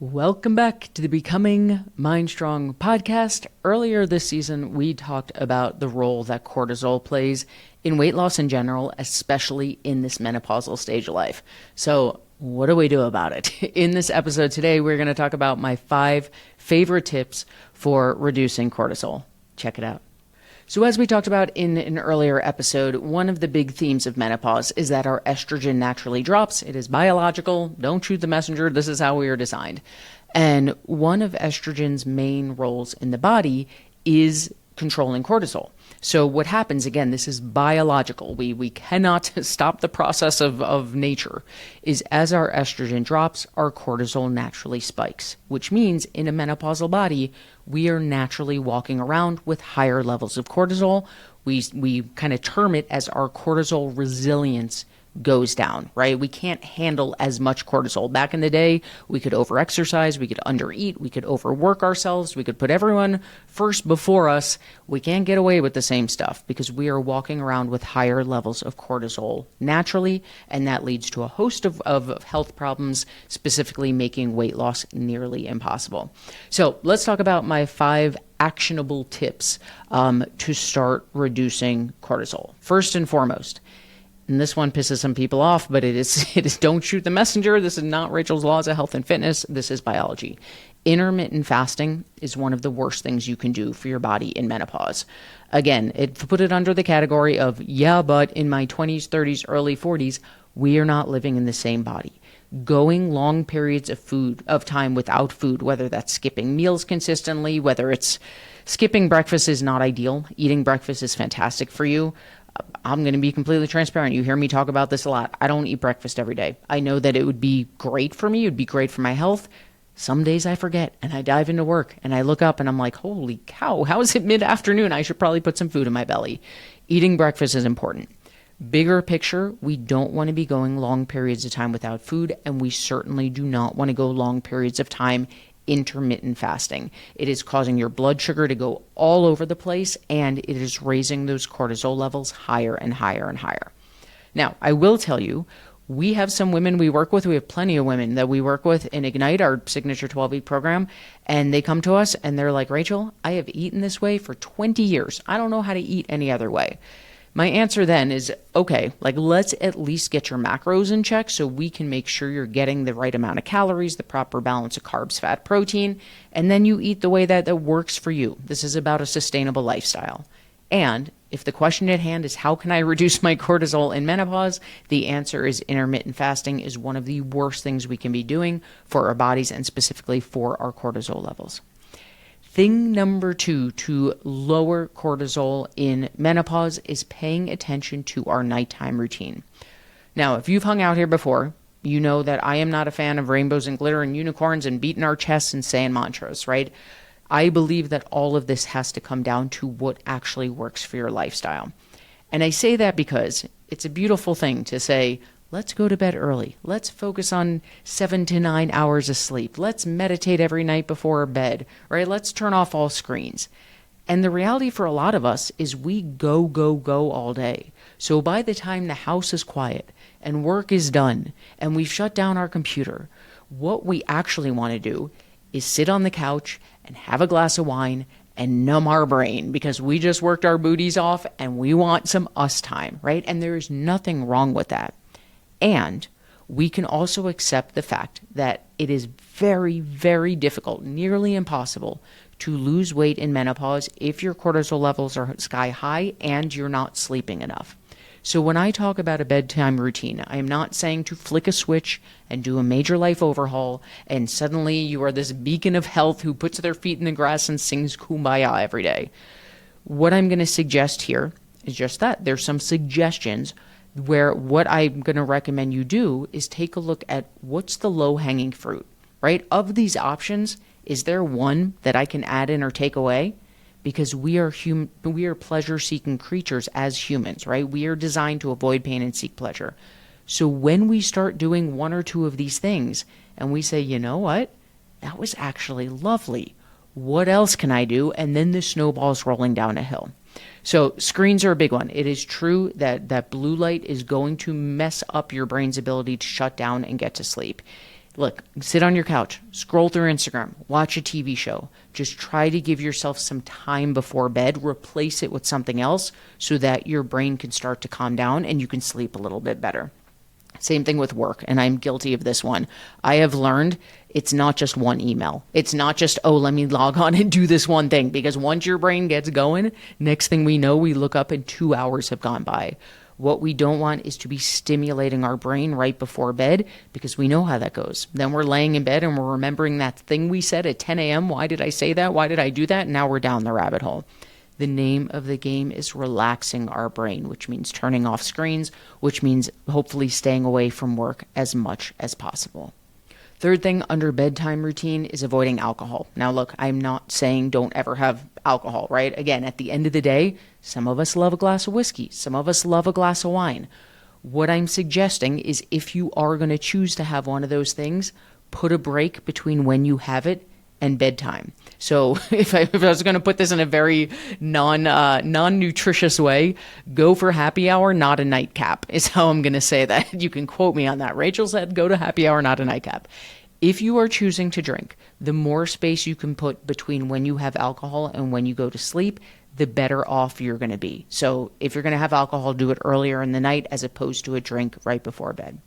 Welcome back to the Becoming Mind Strong podcast. Earlier this season, we talked about the role that cortisol plays in weight loss in general, especially in this menopausal stage of life. So, what do we do about it? In this episode today, we're going to talk about my 5 favorite tips for reducing cortisol. Check it out. So as we talked about in an earlier episode, one of the big themes of menopause is that our estrogen naturally drops. It is biological. Don't shoot the messenger. This is how we are designed. And one of estrogen's main roles in the body is controlling cortisol. So what happens, again, this is biological. We cannot stop the process of nature, is as our estrogen drops, our cortisol naturally spikes, which means in a menopausal body, we are naturally walking around with higher levels of cortisol. We kind of term it as our cortisol resilience goes down, right? We can't handle as much cortisol. Back in the day, we could overexercise, we could undereat, we could overwork ourselves, we could put everyone first before us. We can't get away with the same stuff because we are walking around with higher levels of cortisol naturally, and that leads to a host of health problems, specifically making weight loss nearly impossible. So let's talk about my 5 actionable tips to start reducing cortisol. First and foremost, and this one pisses some people off, but it is don't shoot the messenger. This is not Rachel's Laws of Health and Fitness. This is biology. Intermittent fasting is one of the worst things you can do for your body in menopause. Again, put it under the category of, yeah, but in my 20s, 30s, early 40s, we are not living in the same body. Going long periods of time without food, whether that's skipping meals consistently, whether it's skipping breakfast is not ideal. Eating breakfast is fantastic for you. I'm going to be completely transparent. You hear me talk about this a lot. I don't eat breakfast every day. I know that it would be great for me. It would be great for my health. Some days I forget and I dive into work and I look up and I'm like, holy cow, how is it mid-afternoon? I should probably put some food in my belly. Eating breakfast is important. Bigger picture, we don't want to be going long periods of time without food, and we certainly do not want to go long periods of time intermittent fasting. It is causing your blood sugar to go all over the place, and it is raising those cortisol levels higher and higher and higher. Now, I will tell you, we have some women we work with. We have plenty of women that we work with in Ignite, our signature 12-week program, and they come to us and they're like, Rachel, I have eaten this way for 20 years. I don't know how to eat any other way. My answer then is, okay, let's at least get your macros in check so we can make sure you're getting the right amount of calories, the proper balance of carbs, fat, protein, and then you eat the way that works for you. This is about a sustainable lifestyle. And if the question at hand is how can I reduce my cortisol in menopause, the answer is intermittent fasting is one of the worst things we can be doing for our bodies and specifically for our cortisol levels. Thing number 2 to lower cortisol in menopause is paying attention to our nighttime routine. Now, if you've hung out here before, you know that I am not a fan of rainbows and glitter and unicorns and beating our chests and saying mantras, right? I believe that all of this has to come down to what actually works for your lifestyle. And I say that because it's a beautiful thing to say, let's go to bed early. Let's focus on 7 to 9 hours of sleep. Let's meditate every night before bed, right? Let's turn off all screens. And the reality for a lot of us is we go all day. So by the time the house is quiet and work is done and we've shut down our computer, what we actually want to do is sit on the couch and have a glass of wine and numb our brain because we just worked our booties off and we want some us time, right? And there is nothing wrong with that. And we can also accept the fact that it is very, very difficult, nearly impossible, to lose weight in menopause if your cortisol levels are sky high and you're not sleeping enough. So when I talk about a bedtime routine, I am not saying to flick a switch and do a major life overhaul and suddenly you are this beacon of health who puts their feet in the grass and sings Kumbaya every day. What I'm going to suggest here is just that. There's some suggestions where what I'm going to recommend you do is take a look at what's the low-hanging fruit, right? Of these options, is there one that I can add in or take away? Because we are pleasure-seeking creatures as humans, right? We are designed to avoid pain and seek pleasure. So when we start doing 1 or 2 of these things and we say, you know what? That was actually lovely. What else can I do? And then the snowball's rolling down a hill. So screens are a big one. It is true that blue light is going to mess up your brain's ability to shut down and get to sleep. Look, sit on your couch, scroll through Instagram, watch a TV show. Just try to give yourself some time before bed, replace it with something else so that your brain can start to calm down and you can sleep a little bit better. Same thing with work, and I'm guilty of this one. I have learned it's not just one email. It's not just, oh, let me log on and do this one thing, because once your brain gets going, next thing we know, we look up and 2 hours have gone by. What we don't want is to be stimulating our brain right before bed, because we know how that goes. Then we're laying in bed and we're remembering that thing we said at 10 a.m. Why did I say that? Why did I do that? And now we're down the rabbit hole. The name of the game is relaxing our brain, which means turning off screens, which means hopefully staying away from work as much as possible. Third thing under bedtime routine is avoiding alcohol. Now, look, I'm not saying don't ever have alcohol, right? Again, at the end of the day, some of us love a glass of whiskey. Some of us love a glass of wine. What I'm suggesting is if you are going to choose to have one of those things, put a break between when you have it and bedtime. So if I was going to put this in a very non-nutritious way, go for happy hour, not a nightcap, is how I'm going to say that. You can quote me on that. Rachel said, go to happy hour, not a nightcap. If you are choosing to drink, the more space you can put between when you have alcohol and when you go to sleep, the better off you're going to be. So if you're going to have alcohol, do it earlier in the night as opposed to a drink right before bed.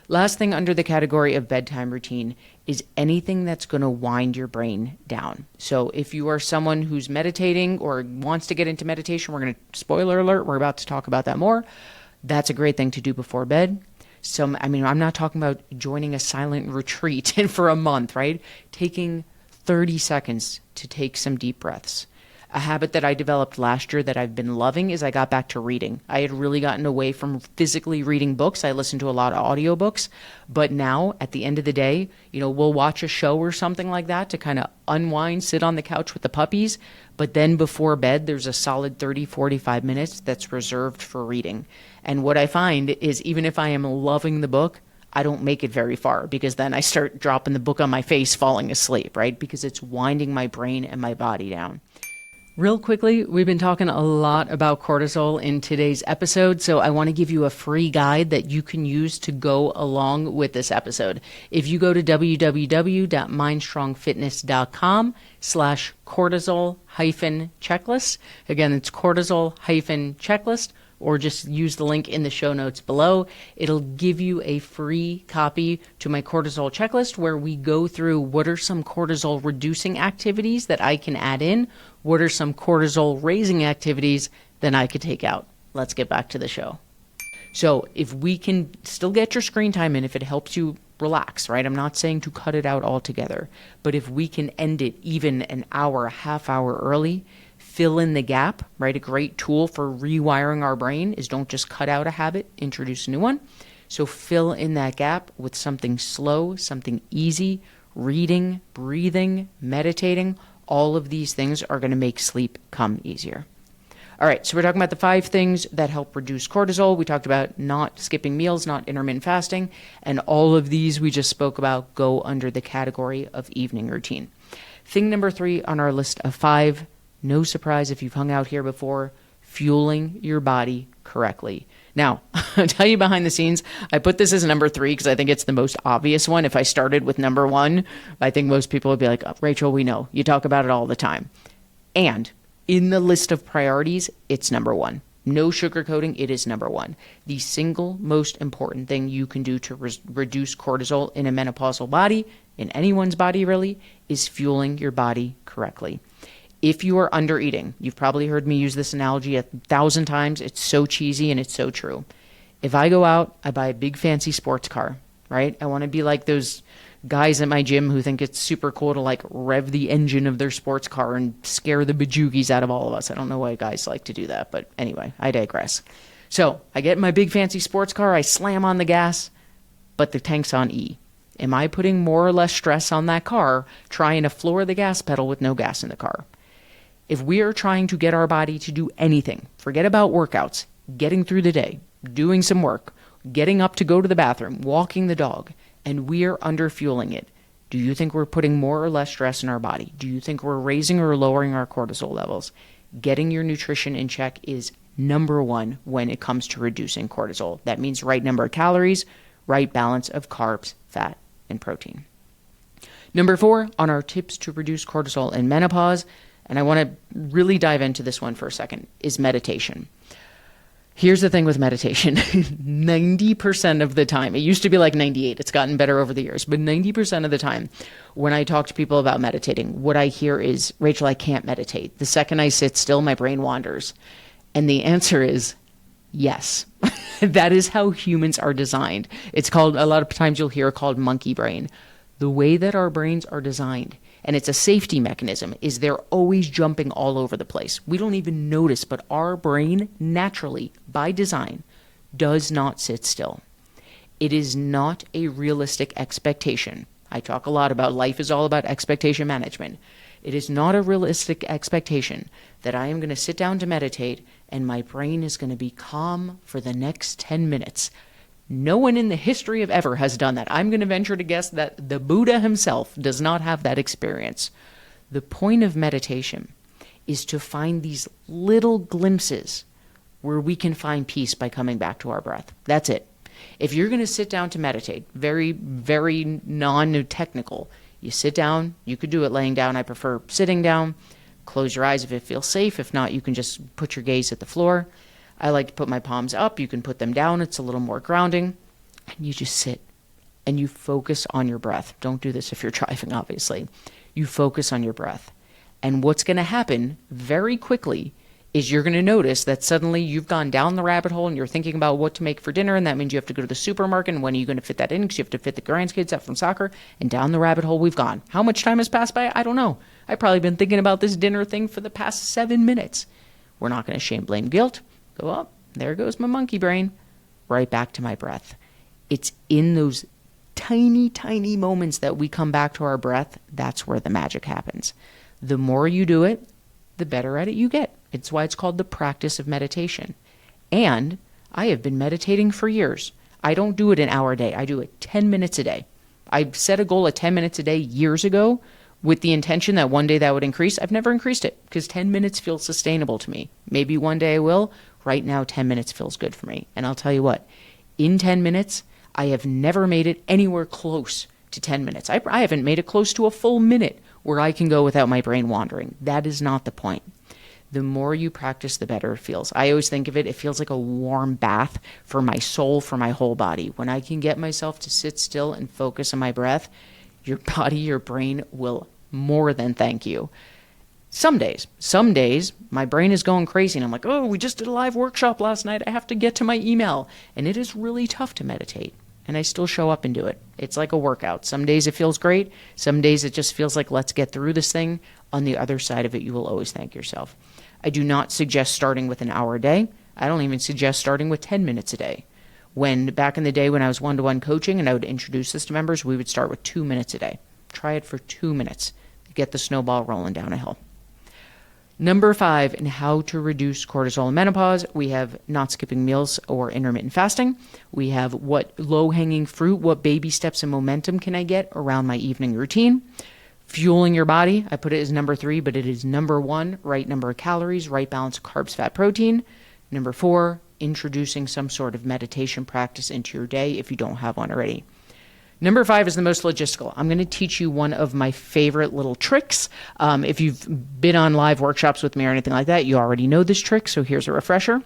Last thing under the category of bedtime routine is anything that's going to wind your brain down. So if you are someone who's meditating or wants to get into meditation, we're going to, spoiler alert, we're about to talk about that more. That's a great thing to do before bed. I'm not talking about joining a silent retreat for a month, right? Taking 30 seconds to take some deep breaths. A habit that I developed last year that I've been loving is I got back to reading. I had really gotten away from physically reading books. I listened to a lot of audiobooks, but now at the end of the day, we'll watch a show or something like that to kind of unwind, sit on the couch with the puppies. But then before bed, there's a solid 30, 45 minutes that's reserved for reading. And what I find is even if I am loving the book, I don't make it very far because then I start dropping the book on my face, falling asleep, right? Because it's winding my brain and my body down. Real quickly, we've been talking a lot about cortisol in today's episode, so I want to give you a free guide that you can use to go along with this episode. If you go to www.mindstrongfitness.com/cortisol-checklist, again, it's cortisol-checklist, or just use the link in the show notes below. It'll give you a free copy to my cortisol checklist where we go through what are some cortisol reducing activities that I can add in, what are some cortisol raising activities that I could take out. Let's get back to the show. So if we can still get your screen time in, if it helps you relax, right? I'm not saying to cut it out altogether, but if we can end it even an hour, a half hour early, fill in the gap, right? A great tool for rewiring our brain is don't just cut out a habit, introduce a new one. So fill in that gap with something slow, something easy, reading, breathing, meditating. All of these things are going to make sleep come easier. All right, so we're talking about the 5 things that help reduce cortisol. We talked about not skipping meals, not intermittent fasting, and all of these we just spoke about go under the category of evening routine. Thing number 3 on our list of 5, no surprise if you've hung out here before, fueling your body correctly. Now, I'll tell you behind the scenes, I put this as number 3 because I think it's the most obvious one. If I started with number 1, I think most people would be like, oh, Rachel, we know. You talk about it all the time. And in the list of priorities, it's number 1. No sugarcoating, it is number 1. The single most important thing you can do to reduce cortisol in a menopausal body, in anyone's body really, is fueling your body correctly. If you are under eating, you've probably heard me use this analogy 1,000 times. It's so cheesy and it's so true. If I go out, I buy a big fancy sports car, right? I want to be like those guys at my gym who think it's super cool to like rev the engine of their sports car and scare the bejoogies out of all of us. I don't know why guys like to do that, but anyway, I digress. So I get in my big fancy sports car, I slam on the gas, but the tank's on E. Am I putting more or less stress on that car trying to floor the gas pedal with no gas in the car? If we are trying to get our body to do anything, forget about workouts, getting through the day, doing some work, getting up to go to the bathroom, walking the dog, and we are underfueling it, do you think we're putting more or less stress in our body? Do you think we're raising or lowering our cortisol levels? Getting your nutrition in check is number 1 when it comes to reducing cortisol. That means right number of calories, right balance of carbs, fat, and protein. Number 4 on our tips to reduce cortisol in menopause, and I want to really dive into this one for a second, is meditation. Here's the thing with meditation. 90% of the time, it used to be like 98, it's gotten better over the years, but 90% of the time when I talk to people about meditating, what I hear is, Rachel, I can't meditate. The second I sit still, my brain wanders. And the answer is yes. That is how humans are designed. It's called, a lot of times you'll hear called monkey brain. The way that our brains are designed, and it's a safety mechanism, is they're always jumping all over the place. We don't even notice, but our brain naturally, by design, does not sit still. It is not a realistic expectation. I talk a lot about life is all about expectation management. It is not a realistic expectation that I am going to sit down to meditate and my brain is going to be calm for the next 10 minutes. No one in the history of ever has done that. I'm going to venture to guess that the Buddha himself does not have that experience. The point of meditation is to find these little glimpses where we can find peace by coming back to our breath. That's it. If you're going to sit down to meditate, very, very non-technical, you sit down, you could do it laying down. I prefer sitting down. Close your eyes if it feels safe. If not, you can just put your gaze at the floor. I like to put my palms up. You can put them down. It's a little more grounding. And you just sit and you focus on your breath. Don't do this if you're driving, obviously. You focus on your breath. And what's going to happen very quickly is you're going to notice that suddenly you've gone down the rabbit hole and you're thinking about what to make for dinner. And that means you have to go to the supermarket. And when are you going to fit that in? Because you have to fit the grandkids up from soccer. And down the rabbit hole we've gone. How much time has passed by? I don't know. I've probably been thinking about this dinner thing for the past 7 minutes. We're not going to shame, blame, guilt. Go up. There goes my monkey brain. Right back to my breath. It's in those tiny, tiny moments that we come back to our breath. That's where the magic happens. The more you do it, the better at it you get. It's why it's called the practice of meditation. And I have been meditating for years. I don't do it an hour a day. I do it 10 minutes a day. I set a goal of 10 minutes a day years ago with the intention that one day that would increase. I've never increased it because 10 minutes feels sustainable to me. Maybe one day I will. Right now, 10 minutes feels good for me. And I'll tell you what, in 10 minutes, I have never made it anywhere close to 10 minutes. I haven't made it close to a full minute where I can go without my brain wandering. That is not the point. The more you practice, the better it feels. I always think of it, it feels like a warm bath for my soul, for my whole body. When I can get myself to sit still and focus on my breath, your body, your brain will more than thank you. Some days, my brain is going crazy and I'm like, oh, we just did a live workshop last night. I have to get to my email. And it is really tough to meditate. And I still show up and do it. It's like a workout. Some days it feels great. Some days it just feels like, let's get through this thing. On the other side of it, you will always thank yourself. I do not suggest starting with an hour a day. I don't even suggest starting with 10 minutes a day. Back in the day when I was one-to-one coaching and I would introduce this to members, we would start with 2 minutes a day. Try it for 2 minutes to get the snowball rolling down a hill. Number 5, in how to reduce cortisol in menopause, we have not skipping meals or intermittent fasting. We have what low-hanging fruit, what baby steps and momentum can I get around my evening routine. Fueling your body, I put it as number 3, but it is number 1, right number of calories, right balance of carbs, fat, protein. Number 4, introducing some sort of meditation practice into your day if you don't have one already. Number 5 is the most logistical. I'm going to teach you one of my favorite little tricks. If you've been on live workshops with me or anything like that, you already know this trick, so here's a refresher.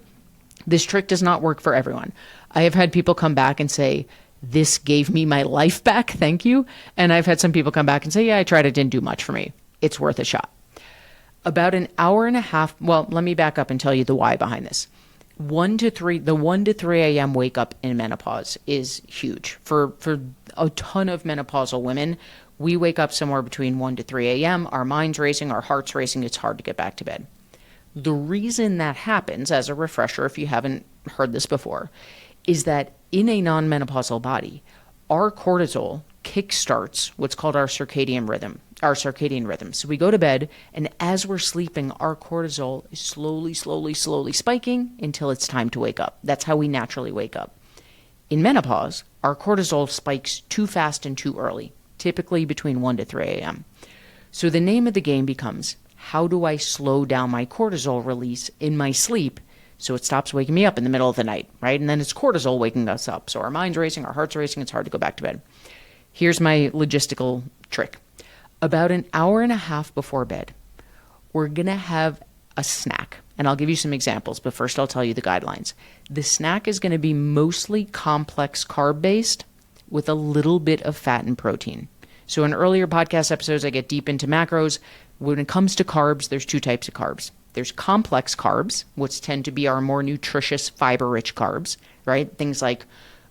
This trick does not work for everyone. I have had people come back and say, this gave me my life back, thank you. And I've had some people come back and say, yeah, I tried, it didn't do much for me. It's worth a shot. About an hour and a half, well, let me back up and tell you the why behind this. The 1 to 3 a.m. wake up in menopause is huge. For a ton of menopausal women, we wake up somewhere between 1 to 3 a.m. Our mind's racing, our heart's racing. It's hard to get back to bed. The reason that happens, as a refresher, if you haven't heard this before, is that in a non-menopausal body, our cortisol kickstarts what's called our circadian rhythm. So we go to bed, and as we're sleeping, our cortisol is slowly spiking until it's time to wake up. That's how we naturally wake up. In menopause, our cortisol spikes too fast and too early, typically between 1 to 3 a.m. So the name of the game becomes, how do I slow down my cortisol release in my sleep so it stops waking me up in the middle of the night, right? And then it's cortisol waking us up. So our mind's racing, our heart's racing, it's hard to go back to bed. Here's my logistical trick. About an hour and a half before bed, we're going to have a snack. And I'll give you some examples, but first I'll tell you the guidelines. The snack is going to be mostly complex carb-based with a little bit of fat and protein. So in earlier podcast episodes, I get deep into macros. When it comes to carbs, there's two types of carbs. There's complex carbs, which tend to be our more nutritious, fiber-rich carbs, right? Things like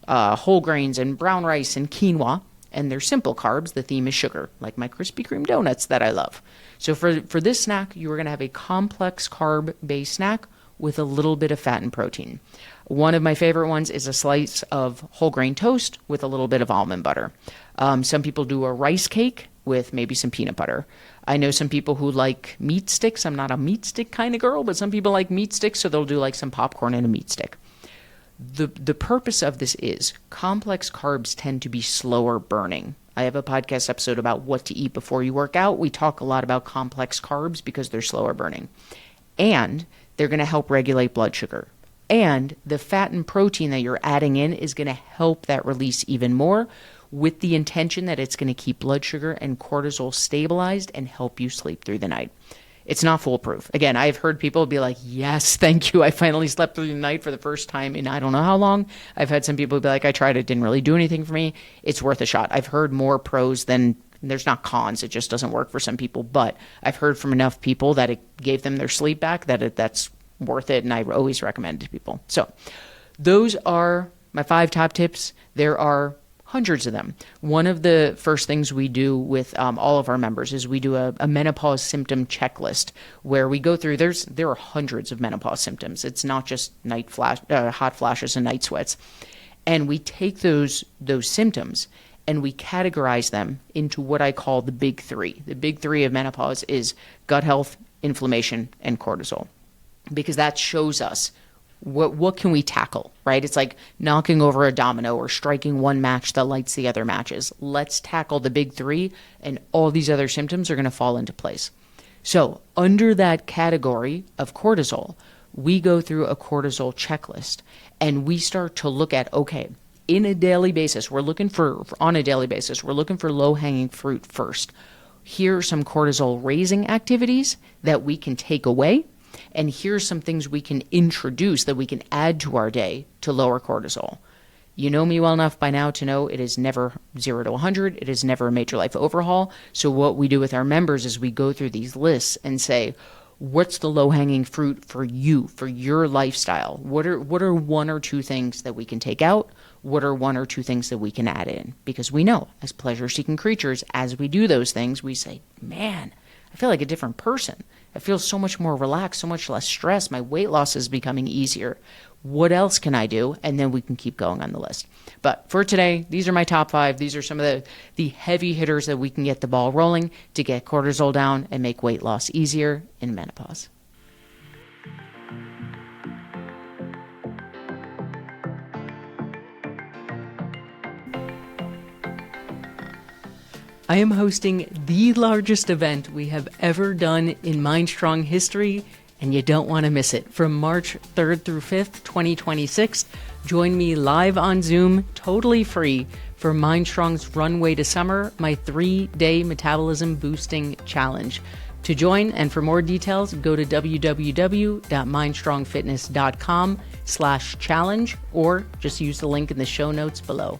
whole grains and brown rice and quinoa. And there's simple carbs. The theme is sugar, like my Krispy Kreme donuts that I love. So for this snack, you are going to have a complex carb-based snack with a little bit of fat and protein. One of my favorite ones is a slice of whole grain toast with a little bit of almond butter. Some people do a rice cake with maybe some peanut butter. I know some people who like meat sticks. I'm not a meat stick kind of girl, but some people like meat sticks, so they'll do like some popcorn and a meat stick. The purpose of this is complex carbs tend to be slower burning. I have a podcast episode about what to eat before you work out. We talk a lot about complex carbs because they're slower burning. And they're going to help regulate blood sugar. And the fat and protein that you're adding in is going to help that release even more, with the intention that it's going to keep blood sugar and cortisol stabilized and help you sleep through the night. It's not foolproof. Again, I've heard people be like, yes, thank you. I finally slept through the night for the first time in I don't know how long. I've had some people be like, I tried it, didn't really do anything for me. It's worth a shot. I've heard more pros than there's not cons. It just doesn't work for some people. But I've heard from enough people that it gave them their sleep back that that's worth it. And I always recommend it to people. So those are my 5 top tips. There are hundreds of them. One of the first things we do with all of our members is we do a menopause symptom checklist where we go through, there are hundreds of menopause symptoms. It's not just hot flashes and night sweats. And we take those symptoms and we categorize them into what I call the big 3. The big 3 of menopause is gut health, inflammation, and cortisol, because that shows us what can we tackle, right? It's like knocking over a domino or striking one match that lights the other matches. Let's tackle the big 3, and all these other symptoms are going to fall into place. So under that category of cortisol, we go through a cortisol checklist, and we start to look at, okay, on a daily basis, we're looking for low-hanging fruit first. Here are some cortisol raising activities that we can take away. And here's some things we can introduce that we can add to our day to lower cortisol. You know me well enough by now to know it is never 0 to 100. It is never a major life overhaul. So what we do with our members is we go through these lists and say, what's the low-hanging fruit for you, for your lifestyle? What are 1 or 2 things that we can take out? What are 1 or 2 things that we can add in? Because we know, as pleasure-seeking creatures, as we do those things, we say, man, I feel like a different person. I feel so much more relaxed, so much less stress. My weight loss is becoming easier. What else can I do? And then we can keep going on the list. But for today, these are my top 5. These are some of the heavy hitters that we can get the ball rolling to get cortisol down and make weight loss easier in menopause. I am hosting the largest event we have ever done in MindStrong history, and you don't want to miss it. From March 3rd through 5th, 2026, join me live on Zoom, totally free, for MindStrong's Runway to Summer, my 3-day metabolism boosting challenge. To join and for more details, go to www.mindstrongfitness.com/challenge or just use the link in the show notes below.